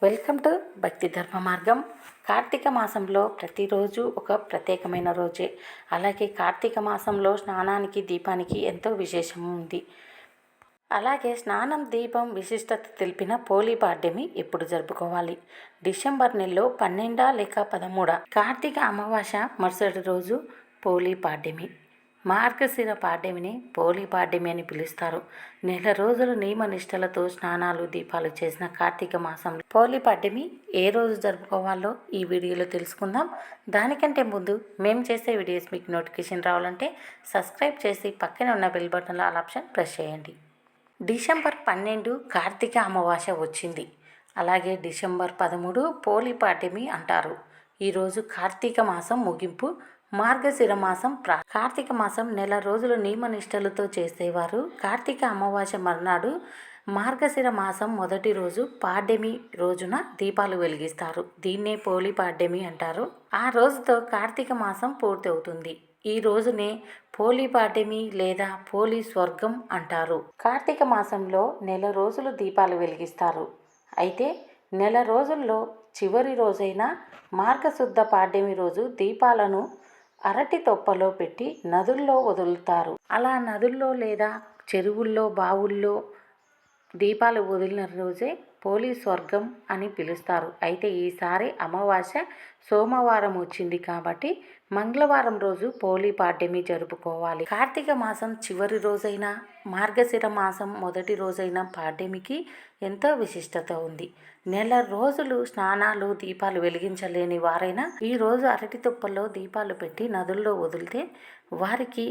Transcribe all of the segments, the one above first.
Welcome to భక్తి ధర్మ మార్గం. కార్తీక మాసంలో ప్రతిరోజు ఒక ప్రత్యేకమైన రోజే. అలాగే కార్తీక మాసంలో స్నానానికి దీపానికి ఎంతో విశేషం ఉంది. అలాగే స్నానం దీపం విశిష్టత తెలిపిన పోలీ పాడ్యమి ఎప్పుడు జరుపుకోవాలి? డిసెంబర్ నెలలో 12 లేక 13 కార్తీక అమావాస్య మరుసటి రోజు పోలీ పాడ్యమి. మార్గశిర పాడ్యమిని పోలీ పాడ్యమి అని పిలుస్తారు. నెల రోజులు నియమ నిష్టలతో స్నానాలు దీపాలు చేసిన కార్తీక మాసంలో పోలీ పాడ్యమి ఏ రోజు జరుపుకోవాలో ఈ వీడియోలో తెలుసుకుందాం. దానికంటే ముందు మేము చేసే వీడియోస్ మీకు నోటిఫికేషన్ రావాలంటే సబ్స్క్రైబ్ చేసి పక్కనే ఉన్న బెల్ బటన్లో ఆల్ ఆప్షన్ ప్రెస్ చేయండి. డిసెంబర్ 12 కార్తీక అమావాస్య వచ్చింది. అలాగే డిసెంబర్ 13 పోలీ పాడ్యమి అంటారు. ఈరోజు కార్తీక మాసం ముగింపు, మార్గశిర మాసం కార్తీక మాసం నెల రోజులు నియమనిష్టలతో చేసేవారు. కార్తీక అమావాస్య మర్నాడు మార్గశిర మాసం మొదటి రోజు పాడ్యమి రోజున దీపాలు వెలిగిస్తారు. దీన్నే పోలీ పాడ్యమి అంటారు. ఆ రోజుతో కార్తీక మాసం పూర్తి అవుతుంది. ఈ రోజునే పోలీ పాడ్యమి లేదా పోలీ స్వర్గం అంటారు. కార్తీక మాసంలో నెల రోజులు దీపాలు వెలిగిస్తారు. అయితే నెల రోజుల్లో చివరి రోజైన మార్గశుద్ధ పాడ్యమి రోజు దీపాలను అరటి తొప్పలో పెట్టి నదుల్లో వదులుతారు. అలా నదుల్లో లేదా చెరువుల్లో బావుల్లో దీపాలు వదిలిన రోజే పోలీ స్వర్గం అని పిలుస్తారు. అయితే ఈసారి అమావాస్య సోమవారం వచ్చింది కాబట్టి మంగళవారం రోజు పోలీ పాడ్యమి జరుపుకోవాలి. కార్తీక మాసం చివరి రోజైన మార్గశిర మాసం మొదటి రోజైన పాడ్యమికి ఎంతో విశిష్టత ఉంది. నెల రోజులు స్నానాలు దీపాలు వెలిగించలేని వారైనా ఈ రోజు అరటి తుప్పల్లో దీపాలు పెట్టి నదుల్లో వదిలితే వారికి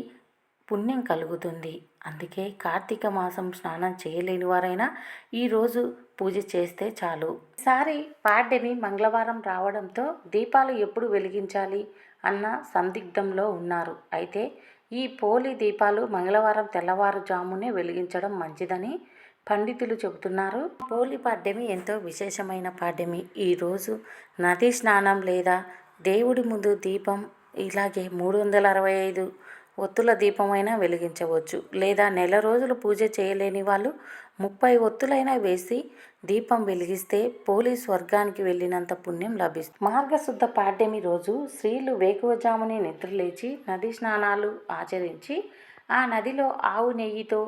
పుణ్యం కలుగుతుంది. అందుకే కార్తీక మాసం స్నానం చేయలేని వారైనా ఈరోజు పూజ చేస్తే చాలు. ఈసారి పాడ్యమి మంగళవారం రావడంతో దీపాలు ఎప్పుడు వెలిగించాలి అన్న సందిగ్ధంలో ఉన్నారు. అయితే ఈ పోలీ దీపాలు మంగళవారం తెల్లవారుజామునే వెలిగించడం మంచిదని పండితులు చెబుతున్నారు. పోలీ పాడ్యమి ఎంతో విశేషమైన పాడ్యమి. ఈరోజు నదీ స్నానం లేదా దేవుడి ముందు దీపం, ఇలాగే 365 ఒత్తుల దీపమైనా వెలిగించవచ్చు. లేదా నెల రోజులు పూజ చేయలేని వాళ్ళు 30 ఒత్తులైనా వేసి దీపం వెలిగిస్తే పోలీ స్వర్గానికి వెళ్ళినంత పుణ్యం లభిస్తుంది. మార్గశుద్ధ పాడ్యమి రోజు స్త్రీలు వేకువజామునే నిద్రలేచి నది స్నానాలు ఆచరించి ఆ నదిలో ఆవు నెయ్యితో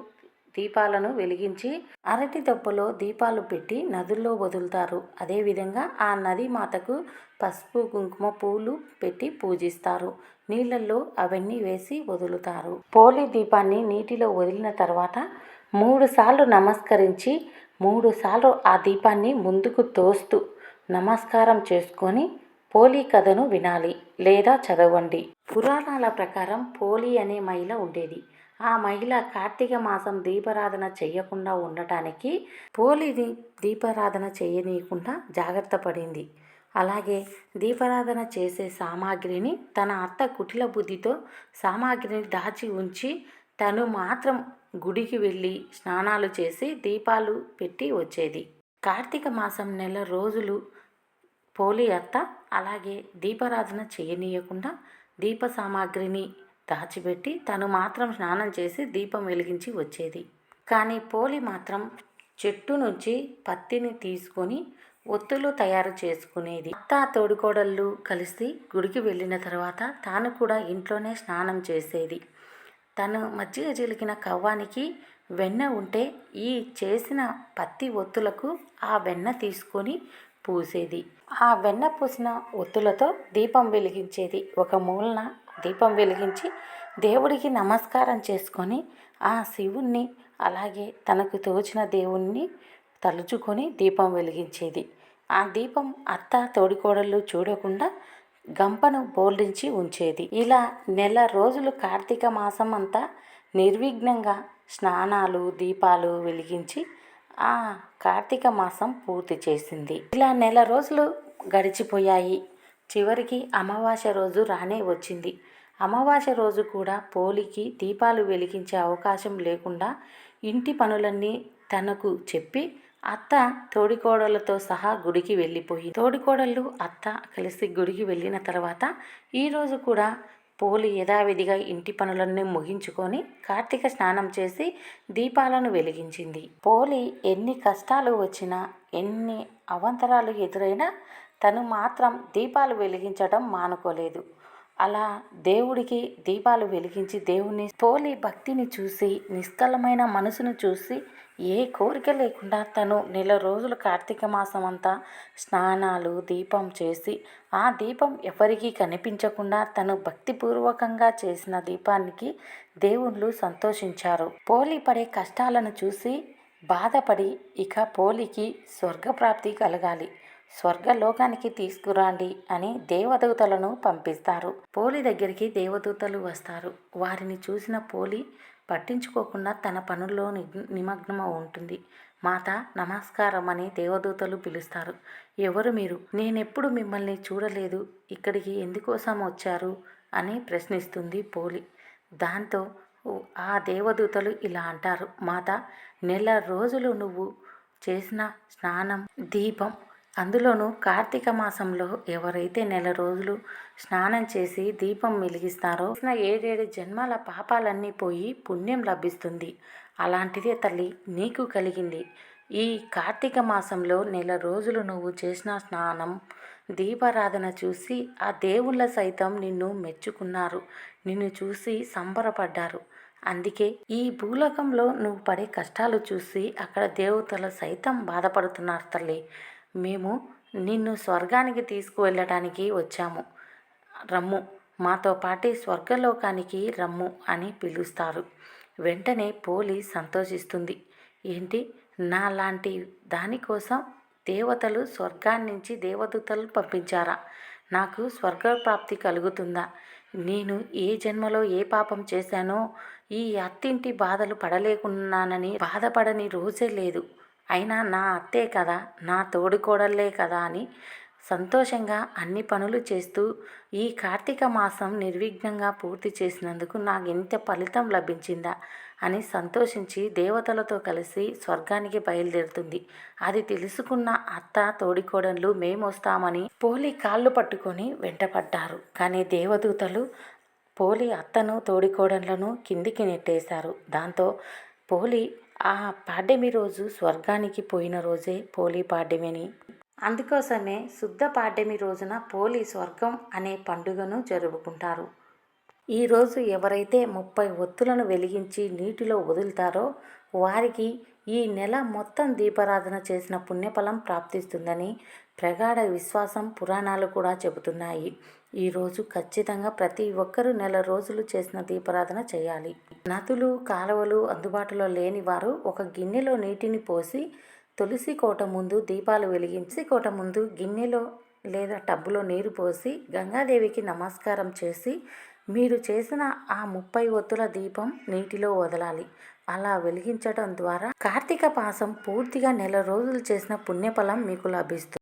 దీపాలను వెలిగించి అరటి తొప్పలో దీపాలు పెట్టి నదుల్లో వదులుతారు. అదేవిధంగా ఆ నది మాతకు పసుపు కుంకుమ పూలు పెట్టి పూజిస్తారు. నీళ్ళల్లో అవన్నీ వేసి వదులుతారు. పోలీ దీపాన్ని నీటిలో వదిలిన తర్వాత 3 సార్లు నమస్కరించి 3 సార్లు ఆ దీపాన్ని ముందుకు తోస్తూ నమస్కారం చేసుకొని పోలీ కథను వినాలి లేదా చదవండి. పురాణాల ప్రకారం పోలీ అనే మహిళ ఉండేది. ఆ మహిళ కార్తీక మాసం దీపారాధన చేయకుండా ఉండటానికి పోలీని దీపారాధన చేయనీయకుండా జాగ్రత్త పడింది. అలాగే దీపారాధన చేసే సామాగ్రిని తన అత్త కుటిల బుద్ధితో సామాగ్రిని దాచి ఉంచి తను మాత్రం గుడికి వెళ్ళి స్నానాలు చేసి దీపాలు పెట్టి వచ్చేది. కార్తీక మాసం నెల రోజులు పోలీ అత్త అలాగే దీపారాధన చేయనీయకుండా దీప సామాగ్రిని దాచిపెట్టి తను మాత్రం స్నానం చేసి దీపం వెలిగించి వచ్చేది. కానీ పోలీ మాత్రం చెట్టు నుంచి పత్తిని తీసుకొని ఒత్తులు తయారు చేసుకునేది. అత్త తోడికోడళ్ళు కలిసి గుడికి వెళ్ళిన తర్వాత తాను కూడా ఇంట్లోనే స్నానం చేసేది. తను మజ్జిగ చిలికిన కవ్వానికి వెన్న ఉంటే ఈ చేసిన పత్తి ఒత్తులకు ఆ వెన్న తీసుకొని పూసేది. ఆ వెన్న పూసిన ఒత్తులతో దీపం వెలిగించేది. ఒక మూలన దీపం వెలిగించి దేవుడికి నమస్కారం చేసుకొని ఆ శివుణ్ణి అలాగే తనకు తోచిన దేవుణ్ణి తలుచుకొని దీపం వెలిగించేది. ఆ దీపం అత్త తోడికోడళ్ళు చూడకుండా గంపను బోర్లించి ఉంచేది. ఇలా నెల రోజులు కార్తీక మాసం అంతా నిర్విఘ్నంగా స్నానాలు దీపాలు వెలిగించి ఆ కార్తీక మాసం పూర్తి చేసింది. ఇలా నెల రోజులు గడిచిపోయాయి. చివరికి అమావాస్య రోజు రానే వచ్చింది. అమావాస్య రోజు కూడా పోలీకి దీపాలు వెలిగించే అవకాశం లేకుండా ఇంటి పనులన్నీ తనకు చెప్పి అత్త తోడికోడళ్ళతో సహా గుడికి వెళ్ళిపోయి తోడికోడళ్ళు అత్త కలిసి గుడికి వెళ్ళిన తర్వాత ఈరోజు కూడా పోలి యథావిధిగా ఇంటి పనులన్నీ ముగించుకొని కార్తీక స్నానం చేసి దీపాలను వెలిగించింది. పోలి ఎన్ని కష్టాలు వచ్చినా, ఎన్ని అవాంతరాలు ఎదురైనా తను మాత్రం దీపాలు వెలిగించడం మానుకోలేదు. అలా దేవుడికి దీపాలు వెలిగించి దేవుని పోలి భక్తిని చూసి, నిష్కలమైన మనసును చూసి, ఏ కోరిక లేకుండా తను నెల రోజులు కార్తీక మాసం అంతా స్నానాలు దీపం చేసి, ఆ దీపం ఎవరికీ కనిపించకుండా తను భక్తిపూర్వకంగా చేసిన దీపానికి దేవుళ్ళు సంతోషించారు. పోలి పడే కష్టాలను చూసి బాధపడి ఇక పోలికి స్వర్గప్రాప్తి కలగాలి, స్వర్గలోకానికి తీసుకురండి అని దేవదూతలను పంపిస్తారు. పోలి దగ్గరికి దేవదూతలు వస్తారు. వారిని చూసిన పోలి పట్టించుకోకుండా తన పనుల్లో నిమగ్నం ఉంటుంది. మాత నమస్కారం అని దేవదూతలు పిలుస్తారు. ఎవరు మీరు? నేనెప్పుడు మిమ్మల్ని చూడలేదు, ఇక్కడికి ఎందుకోసం వచ్చారు అని ప్రశ్నిస్తుంది పోలి. దాంతో ఆ దేవదూతలు ఇలా అంటారు, మాత నెల రోజులు నువ్వు చేసిన స్నానం దీపం, అందులోనూ కార్తీక మాసంలో ఎవరైతే నెల రోజులు స్నానం చేసి దీపం వెలిగిస్తారో 7 జన్మల పాపాలన్నీ పోయి పుణ్యం లభిస్తుంది. అలాంటిదే తల్లి నీకు కలిగింది. ఈ కార్తీక మాసంలో నెల రోజులు నువ్వు చేసిన స్నానం దీపారాధన చూసి ఆ దేవుళ్ళ సైతం నిన్ను మెచ్చుకున్నారు, నిన్ను చూసి సంబరపడ్డారు. అందుకే ఈ భూలోకంలో నువ్వు పడే కష్టాలు చూసి అక్కడ దేవతలు సైతం బాధపడుతున్నారు తల్లి. మేము నిన్ను స్వర్గానికి తీసుకువెళ్ళటానికి వచ్చాము, రమ్ము, మాతో పాటి స్వర్గలోకానికి రమ్ము అని పిలుస్తారు. వెంటనే పోలి సంతోషిస్తుంది. ఏంటి, నా లాంటి దానికోసం దేవతలు స్వర్గాన్నించి దేవదూతలు పంపించారా? నాకు స్వర్గప్రాప్తి కలుగుతుందా? నేను ఏ జన్మలో ఏ పాపం చేశానో ఈ అత్తింటి బాధలు పడలేకున్నానని బాధపడని రోజే లేదు. అయినా నా అత్తే కదా, నా తోడికోడళ్ళే కదా అని సంతోషంగా అన్ని పనులు చేస్తూ ఈ కార్తీక మాసం నిర్విఘ్నంగా పూర్తి చేసినందుకు నాకు ఎంత ఫలితం లభించిందా అని సంతోషించి దేవతలతో కలిసి స్వర్గానికి బయలుదేరుతుంది. అది తెలుసుకున్న అత్త తోడికోడళ్ళు మేమొస్తామని పోలి కాళ్ళు పట్టుకొని వెంటపడ్డారు. కానీ దేవదూతలు పోలి అత్తను తోడికోడళ్లను కిందికి నెట్టేశారు. దాంతో పోలి ఆ పాడ్యమి రోజు స్వర్గానికి పోయిన రోజే పోలి పాడ్యమిని. అందుకోసమే శుద్ధ పాడ్యమి రోజున పోలి స్వర్గం అనే పండుగను జరుపుకుంటారు. ఈరోజు ఎవరైతే 30 ఒత్తులను వెలిగించి నీటిలో వదులుతారో వారికి ఈ నెల మొత్తం దీపారాధన చేసిన పుణ్యఫలం ప్రాప్తిస్తుందని ప్రగాఢ విశ్వాసం, పురాణాలు కూడా చెబుతున్నాయి. ఈరోజు ఖచ్చితంగా ప్రతి ఒక్కరూ నెల రోజులు చేసిన దీపారాధన చేయాలి. నదులు, కాలువలు అందుబాటులో లేని వారు ఒక గిన్నెలో నీటిని పోసి తులసి కోట ముందు దీపాలు వెలిగించి కోట ముందు గిన్నెలో లేదా టబ్బులో నీరు పోసి గంగాదేవికి నమస్కారం చేసి మీరు చేసిన ఆ 30 ఒత్తుల దీపం నీటిలో వదలాలి. అలా వెలిగించడం ద్వారా కార్తీక మాసం పూర్తిగా నెల రోజులు చేసిన పుణ్యఫలం మీకు లభిస్తుంది.